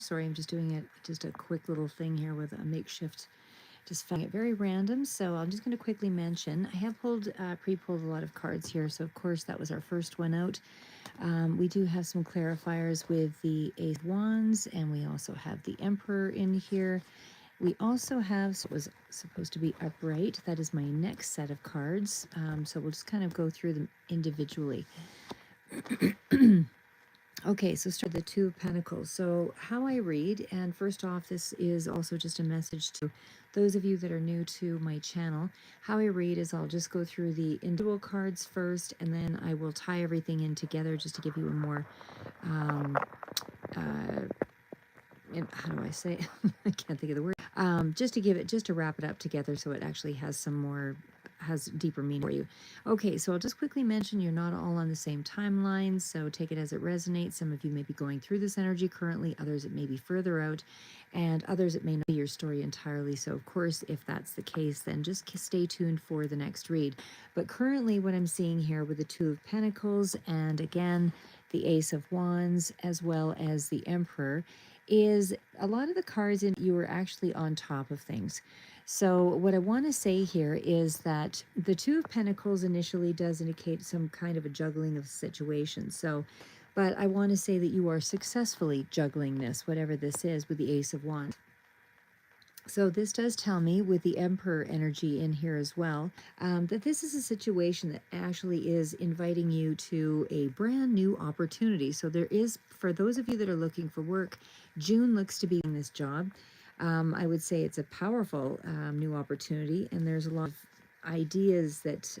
Sorry, I'm just doing it, just a quick little thing here with a makeshift, just finding it very random. So I'm just going to quickly mention, I have pre-pulled a lot of cards here. So of course that was our first one out. We do have some clarifiers with the Ace of Wands, and we also have the Emperor in here. We also have, so it was supposed to be upright. That is my next set of cards. So we'll just kind of go through them individually. Okay, so start the Two of Pentacles. So how I read, and first off, this is also just a message to those of you that are new to my channel. How I read is I'll just go through the individual cards first, and then I will tie everything in together just to give you a more, how do I say it? I can't think of the word. Just to give it, just to wrap it up together so it actually has some more, has deeper meaning for you. Okay, so I'll just quickly mention you're not all on the same timeline, so take it as it resonates. Some of you may be going through this energy currently, others it may be further out, and others it may not be your story entirely. So of course, if that's the case, then just stay tuned for the next read. But currently what I'm seeing here with the Two of Pentacles, and again, the Ace of Wands, as well as the Emperor, is a lot of the cards in you are actually on top of things. So what I want to say here is that the Two of Pentacles initially does indicate some kind of a juggling of situations. So, but I want to say that you are successfully juggling this, whatever this is, with the Ace of Wands. So this does tell me, with the Emperor energy in here as well, that this is a situation that actually is inviting you to a brand new opportunity. So there is, for those of you that are looking for work, June looks to be in this job. I would say it's a powerful new opportunity, and there's a lot of ideas that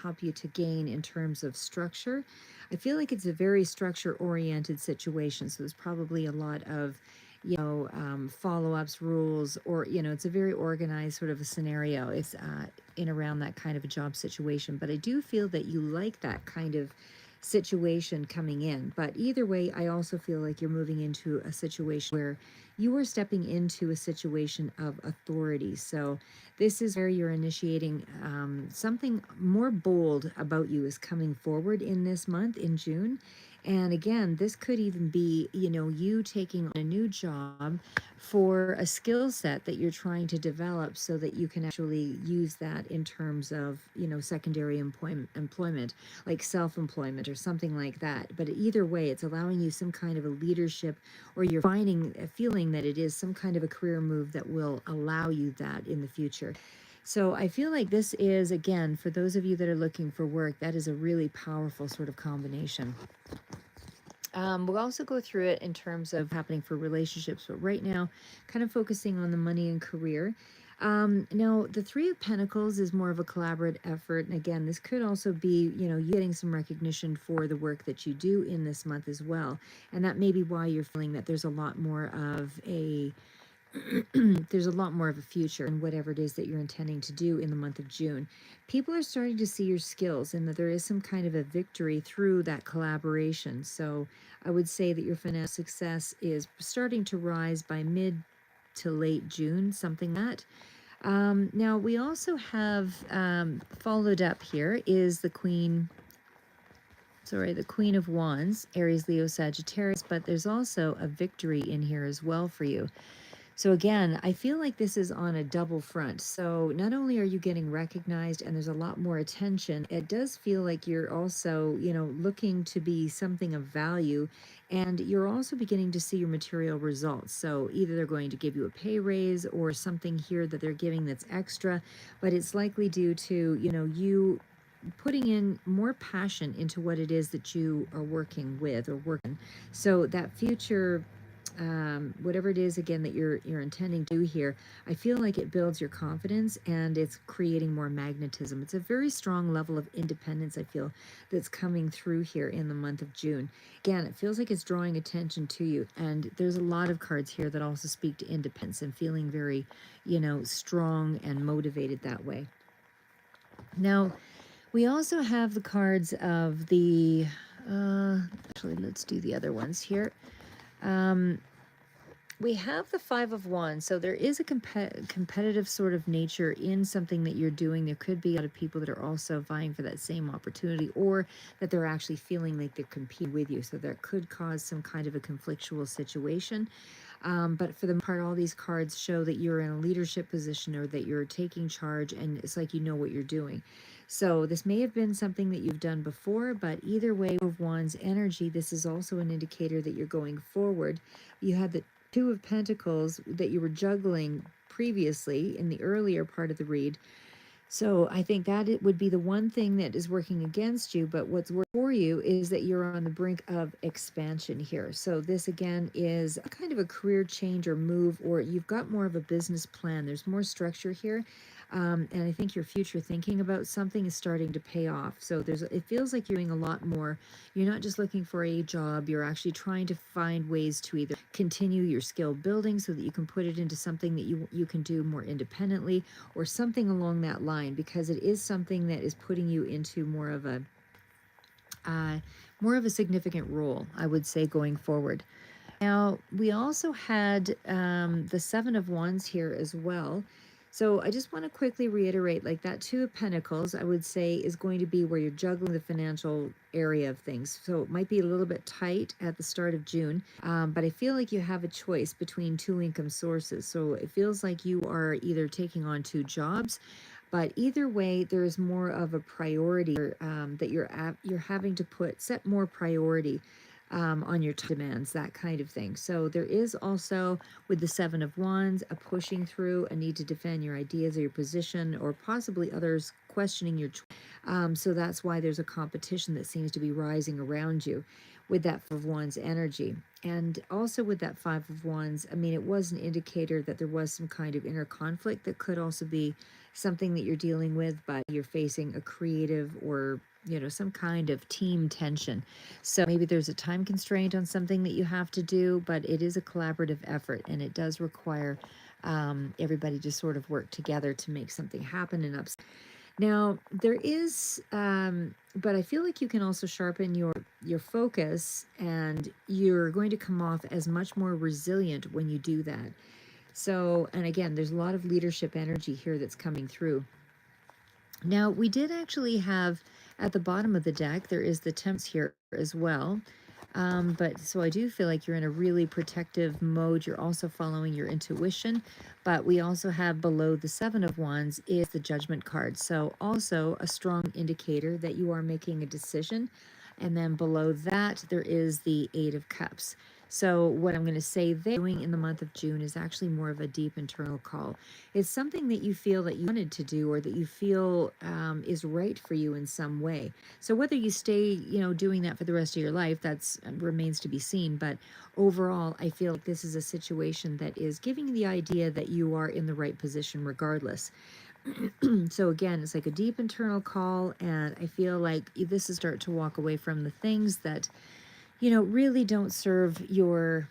help you to gain in terms of structure. I feel like it's a very structure-oriented situation, so there's probably a lot of follow-ups, rules, or, it's a very organized sort of a scenario. It's in around that kind of a job situation. But I do feel that you like that kind of situation coming in. But either way, I also feel like you're moving into a situation where you are stepping into a situation of authority. So this is where you're initiating something more bold about you is coming forward in this month, in June. And again, this could even be, you taking on a new job for a skill set that you're trying to develop so that you can actually use that in terms of, secondary employment, like self-employment or something like that. But either way, it's allowing you some kind of a leadership, or you're feeling that it is some kind of a career move that will allow you that in the future. So I feel like this is, again, for those of you that are looking for work, that is a really powerful sort of combination. We'll also go through it in terms of happening for relationships, but right now, kind of focusing on the money and career. Now, the Three of Pentacles is more of a collaborative effort. And again, this could also be, you getting some recognition for the work that you do in this month as well. And that may be why you're feeling that there's a lot more of a there's a lot more of a future in whatever it is that you're intending to do in the month of June. People are starting to see your skills, and that there is some kind of a victory through that collaboration. So I would say that your financial success is starting to rise by mid to late June, something like that. Now, we also have followed up here is the Queen of Wands, Aries, Leo, Sagittarius, but there's also a victory in here as well for you. So again, I feel like this is on a double front. So not only are you getting recognized and there's a lot more attention, it does feel like you're also, looking to be something of value, and you're also beginning to see your material results. So either they're going to give you a pay raise or something here that they're giving that's extra, but it's likely due to, you putting in more passion into what it is that you are working with or working. So that future, whatever it is again that you're intending to do here, I feel like it builds your confidence and it's creating more magnetism. It's a very strong level of independence, I feel, that's coming through here in the month of June. Again, it feels like it's drawing attention to you, and there's a lot of cards here that also speak to independence and feeling very, strong and motivated that way. Now, we also have the cards of the, actually, let's do the other ones here. We have the Five of Wands, so there is a competitive sort of nature in something that you're doing. There could be a lot of people that are also vying for that same opportunity, or that they're actually feeling like they're competing with you. So that could cause some kind of a conflictual situation. But for the most part, all these cards show that you're in a leadership position or that you're taking charge, and it's like you know what you're doing. So this may have been something that you've done before, but either way, of Wands energy, this is also an indicator that you're going forward. You had the Two of Pentacles that you were juggling previously in the earlier part of the read. So I think that it would be the one thing that is working against you, but what's working for you is that you're on the brink of expansion here. So this again is a kind of a career change or move, or you've got more of a business plan. There's more structure here. And I think your future thinking about something is starting to pay off. So it feels like you're doing a lot more. You're not just looking for a job, you're actually trying to find ways to either continue your skill building so that you can put it into something that you can do more independently, or something along that line, because it is something that is putting you into more of a significant role, I would say, going forward. Now, we also had the Seven of Wands here as well. So I just want to quickly reiterate, like that Two of Pentacles, I would say, is going to be where you're juggling the financial area of things. So it might be a little bit tight at the start of June, but I feel like you have a choice between two income sources. So it feels like you are either taking on two jobs, but either way, there's more of a priority that you're having to set more priority on your demands, that kind of thing. So there is also, with the Seven of Wands, a pushing through, a need to defend your ideas or your position, or possibly others questioning your choice. So that's why there's a competition that seems to be rising around you with that Five of Wands energy. And also with that Five of Wands, I mean, it was an indicator that there was some kind of inner conflict that could also be something that you're dealing with, but you're facing a creative or some kind of team tension. So maybe there's a time constraint on something that you have to do, but it is a collaborative effort, and it does require everybody to sort of work together to make something happen and up. Now there is, but I feel like you can also sharpen your focus, and you're going to come off as much more resilient when you do that. So, and again, there's a lot of leadership energy here that's coming through. Now, we did actually have at the bottom of the deck, there is the Temps here as well. But so I do feel like you're in a really protective mode. You're also following your intuition. But we also have below the Seven of Wands is the Judgment card. So also a strong indicator that you are making a decision. And then below that, there is the Eight of Cups. So what I'm going to say they're doing in the month of June is actually more of a deep internal call. It's something that you feel that you wanted to do, or that you feel is right for you in some way. So whether you stay, doing that for the rest of your life, that's remains to be seen. But overall, I feel like this is a situation that is giving you the idea that you are in the right position regardless. So again, it's like a deep internal call, and I feel like this is start to walk away from the things that really don't serve your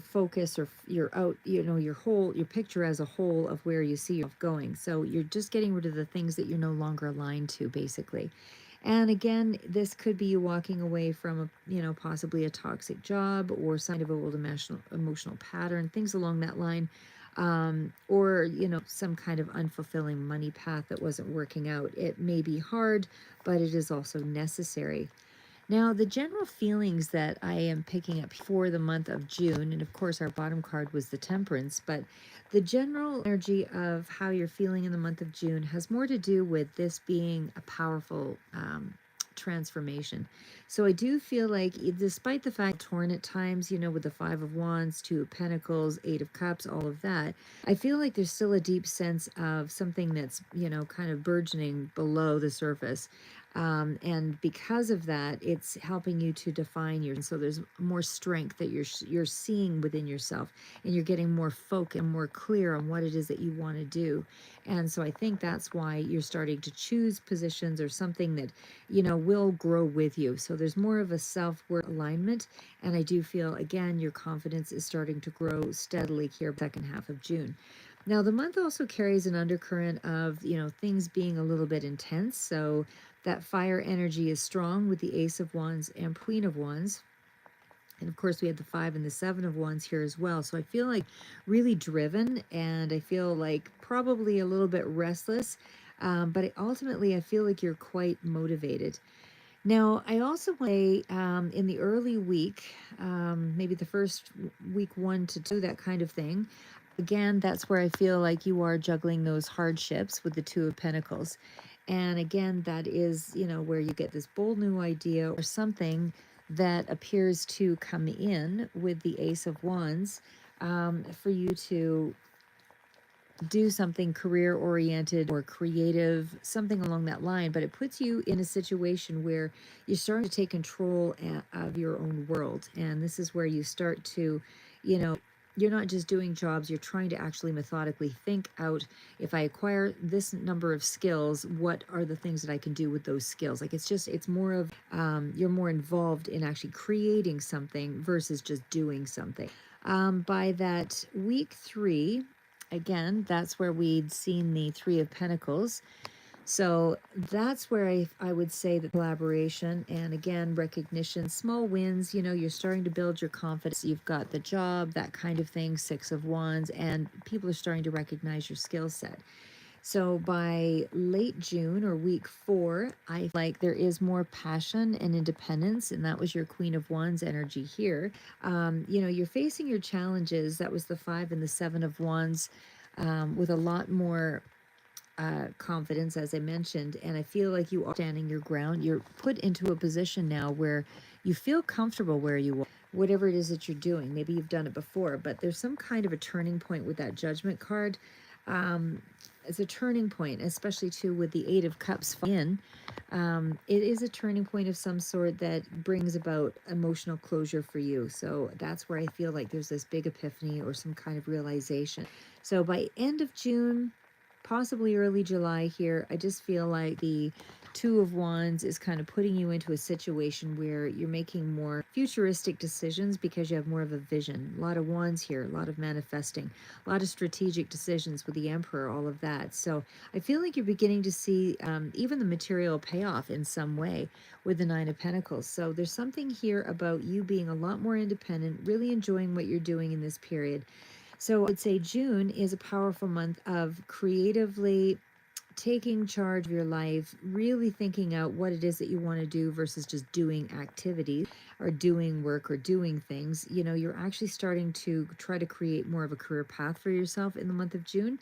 focus, or your picture as a whole of where you see yourself going. So you're just getting rid of the things that you're no longer aligned to, basically. And again, this could be you walking away from possibly a toxic job, or some kind of old emotional pattern, things along that line. Or some kind of unfulfilling money path that wasn't working out. It may be hard, but it is also necessary. Now, the general feelings that I am picking up for the month of June, and of course our bottom card was the Temperance, but the general energy of how you're feeling in the month of June has more to do with this being a powerful transformation. So I do feel like, despite the fact torn at times, with the Five of Wands, Two of Pentacles, Eight of Cups, all of that, I feel like there's still a deep sense of something that's, kind of burgeoning below the surface. And because of that, it's helping you to define and so there's more strength that you're seeing within yourself, and you're getting more focused and more clear on what it is that you want to do. And so I think that's why you're starting to choose positions or something that will grow with you. So there's more of a self-worth alignment, and I do feel, again, your confidence is starting to grow steadily here second half of June. Now, the month also carries an undercurrent of, things being a little bit intense. So that fire energy is strong with the Ace of Wands and Queen of Wands. And of course, we had the Five and the Seven of Wands here as well. So I feel like really driven, and I feel like probably a little bit restless. But ultimately, I feel like you're quite motivated. Now, I also want to say in the early week, maybe the first week 1 to 2, that kind of thing. Again, that's where I feel like you are juggling those hardships with the Two of Pentacles. And again, that is, where you get this bold new idea or something that appears to come in with the Ace of Wands, for you to do something career oriented or creative, something along that line. But it puts you in a situation where you're starting to take control of your own world. And this is where you start to, you know, you're not just doing jobs, you're trying to actually methodically think out, if I acquire this number of skills, what are the things that I can do with those skills? Like it's more of, you're more involved in actually creating something versus just doing something. By that week 3, again, that's where we'd seen the Three of Pentacles. So that's where I would say that collaboration and again, recognition, small wins, you're starting to build your confidence. You've got the job, that kind of thing, Six of Wands, and people are starting to recognize your skill set. So by late June or week 4, I feel like there is more passion and independence, and that was your Queen of Wands energy here. You're facing your challenges. That was the 5 and the 7 of Wands, with a lot more confidence, as I mentioned. And I feel like you are standing your ground. You're put into a position now where you feel comfortable where you are, whatever it is that you're doing. Maybe you've done it before, but there's some kind of a turning point with that Judgment card. It's a turning point, especially too with the Eight of Cups in. It is a turning point of some sort that brings about emotional closure for you. So that's where I feel like there's this big epiphany or some kind of realization. So by end of June, possibly early July here, I just feel like the Two of Wands is kind of putting you into a situation where you're making more futuristic decisions because you have more of a vision. A lot of wands here, a lot of manifesting, a lot of strategic decisions with the Emperor, all of that. So I feel like you're beginning to see even the material payoff in some way with the Nine of Pentacles. So there's something here about you being a lot more independent, really enjoying what you're doing in this period. So I would say June is a powerful month of creatively taking charge of your life, really thinking out what it is that you want to do versus just doing activities or doing work or doing things. You're actually starting to try to create more of a career path for yourself in the month of June.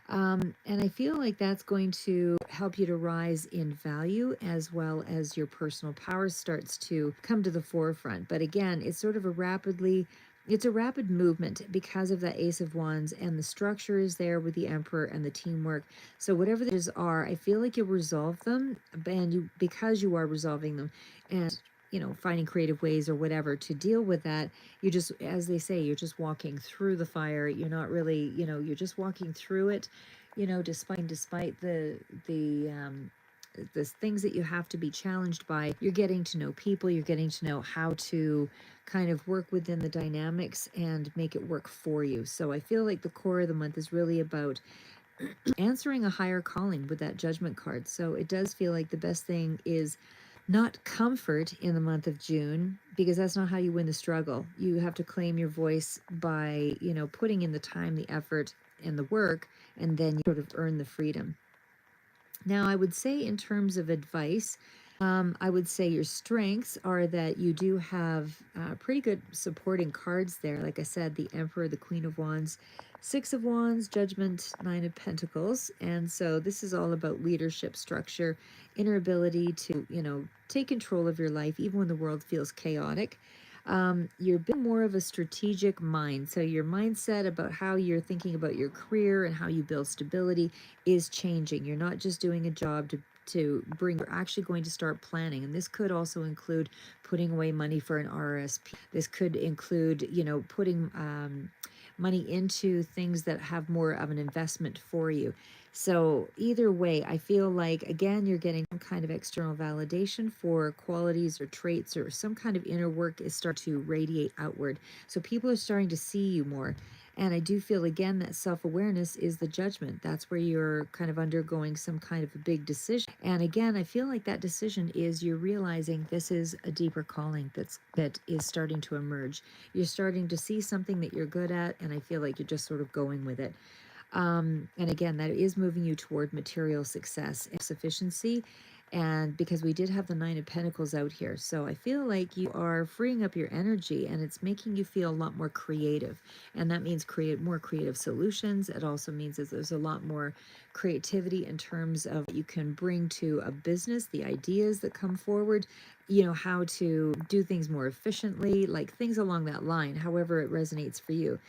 And I feel like that's going to help you to rise in value, as well as your personal power starts to come to the forefront. But again, it's a rapid movement because of that Ace of Wands, and the structure is there with the Emperor and the teamwork. So whatever these are, I feel like you resolve them, and because you are resolving them and finding creative ways or whatever to deal with that, you just, as they say, you're just walking through the fire. You're not really, you're just walking through it, despite the things that you have to be challenged by. You're getting to know people, you're getting to know how to kind of work within the dynamics and make it work for you. So I feel like the core of the month is really about answering a higher calling with that Judgment card. So it does feel like the best thing is not comfort in the month of June, because that's not how you win the struggle. You have to claim your voice by, putting in the time, the effort, and the work, and then you sort of earn the freedom. Now, I would say in terms of advice, I would say your strengths are that you do have pretty good supporting cards there. Like I said, the Emperor, the Queen of Wands, Six of Wands, Judgment, Nine of Pentacles. And so this is all about leadership, structure, inner ability to, take control of your life, even when the world feels chaotic. You're a bit more of a strategic mind. So your mindset about how you're thinking about your career and how you build stability is changing. You're not just doing a job to bring, you're actually going to start planning. And this could also include putting away money for an RSP. This could include, putting money into things that have more of an investment for you. So either way, I feel like, again, you're getting some kind of external validation for qualities or traits, or some kind of inner work is starting to radiate outward. So people are starting to see you more. And I do feel, again, that self-awareness is the Judgment. That's where you're kind of undergoing some kind of a big decision. And again, I feel like that decision is you're realizing this is a deeper calling that is starting to emerge. You're starting to see something that you're good at, and I feel like you're just sort of going with it. And again, that is moving you toward material success and sufficiency. And because we did have the Nine of Pentacles out here. So I feel like you are freeing up your energy and it's making you feel a lot more creative. And that means create more creative solutions. It also means that there's a lot more creativity in terms of what you can bring to a business, the ideas that come forward, you know, how to do things more efficiently, like things along that line, however it resonates for you.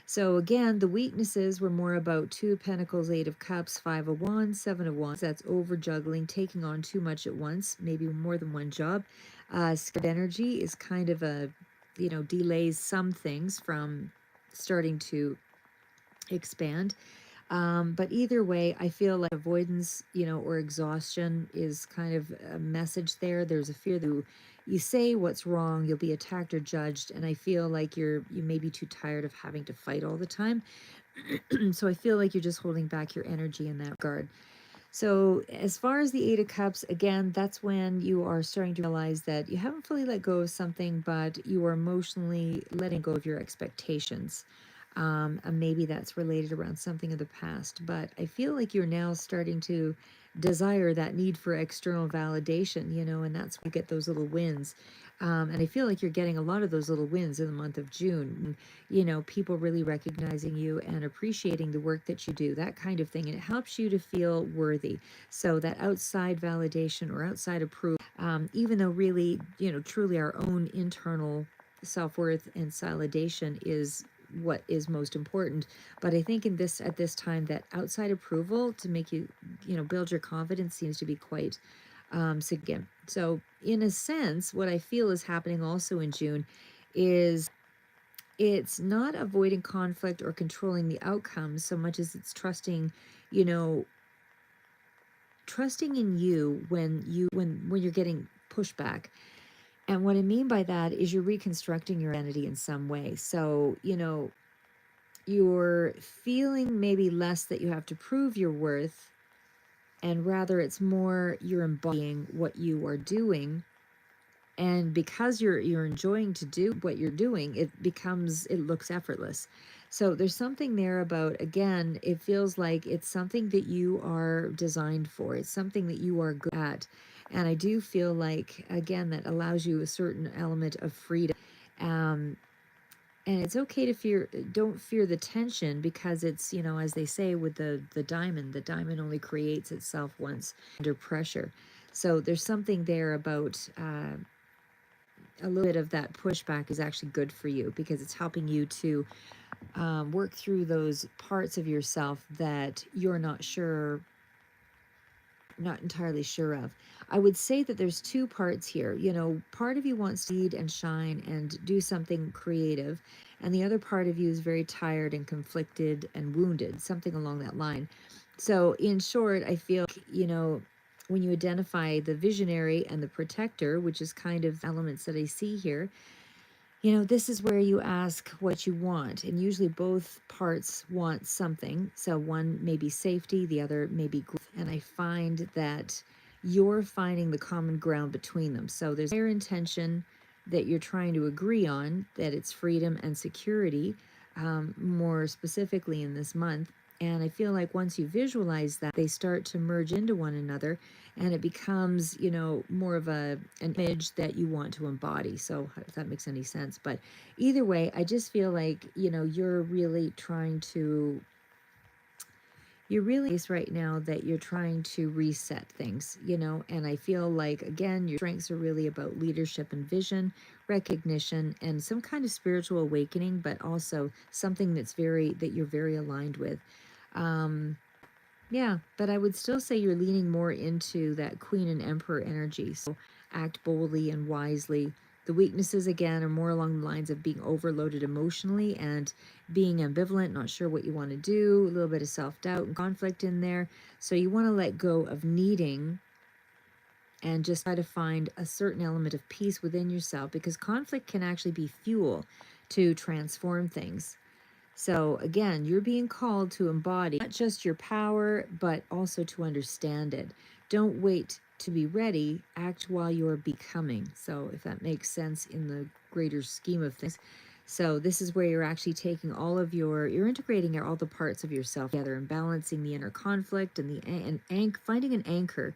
So again, the weaknesses were more about Two of Pentacles, Eight of Cups, Five of Wands, Seven of Wands. That's over juggling, taking on too much at once, maybe more than one job. Scared energy is kind of a, you know, delays some things from starting to expand. But either way, I feel like avoidance, you know, or exhaustion is kind of a message there. There's a fear that you say what's wrong, you'll be attacked or judged, and I feel like you may be too tired of having to fight all the time. So I feel like you're just holding back your energy in that regard. So as far as the Eight of Cups, again, that's when you are starting to realize that you haven't fully let go of something, but you are emotionally letting go of your expectations. And maybe that's related around something of the past, but I feel like you're now starting to desire that need for external validation, you know, and that's when you get those little wins. And I feel like you're getting a lot of those little wins in the month of June, you know, people really recognizing you and appreciating the work that you do, that kind of thing. And it helps you to feel worthy. So that outside validation or outside approval, even though really, you know, truly our own internal self-worth and validation is what is most important. But I think at this time, that outside approval to make you, you know, build your confidence seems to be quite significant. So in a sense, what I feel is happening also in June is it's not avoiding conflict or controlling the outcomes so much as it's trusting, you know, trusting in you when you're getting pushback. And what I mean by that is you're reconstructing your identity in some way. So, you know, you're feeling maybe less that you have to prove your worth, and rather it's more you're embodying what you are doing. And because you're enjoying to do what you're doing, it looks effortless. So there's something there about, again, it feels like it's something that you are designed for. It's something that you are good at. And I do feel like, again, that allows you a certain element of freedom. Um, and it's okay to don't fear the tension, because it's, you know, as they say with the diamond only creates itself once under pressure. So there's something there about a little bit of that pushback is actually good for you, because it's helping you to work through those parts of yourself that you're not entirely sure of. I would say that there's two parts here. You know, part of you wants to lead and shine and do something creative, and the other part of you is very tired and conflicted and wounded, something along that line. So in short, I feel, you know, when you identify the visionary and the protector, which is kind of elements that I see here, you know, this is where you ask what you want, and usually both parts want something. So one may be safety, the other may be growth. And I find that you're finding the common ground between them. So there's their intention that you're trying to agree on, that it's freedom and security, more specifically in this month. And I feel like once you visualize that, they start to merge into one another, and it becomes, you know, more of an image that you want to embody. So if that makes any sense. But either way, I just feel like, you know, you're really right now that you're trying to reset things, you know, and I feel like, again, your strengths are really about leadership and vision, recognition, and some kind of spiritual awakening, but also something that you're very aligned with. Um, yeah, but I would still say you're leaning more into that Queen and Emperor energy. So act boldly and wisely. The weaknesses, again, are more along the lines of being overloaded emotionally and being ambivalent, not sure what you want to do, a little bit of self-doubt and conflict in there. So you want to let go of needing and just try to find a certain element of peace within yourself, because conflict can actually be fuel to transform things. So again, you're being called to embody not just your power, but also to understand it. Don't wait to be ready, act while you're becoming. So if that makes sense in the greater scheme of things. So this is where you're actually taking you're integrating all the parts of yourself together and balancing the inner conflict and finding an anchor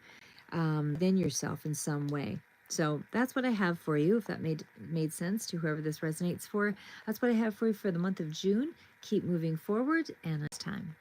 than yourself in some way. So that's what I have for you. If that made sense to whoever this resonates for, that's what I have for you for the month of June. Keep moving forward, and it's time.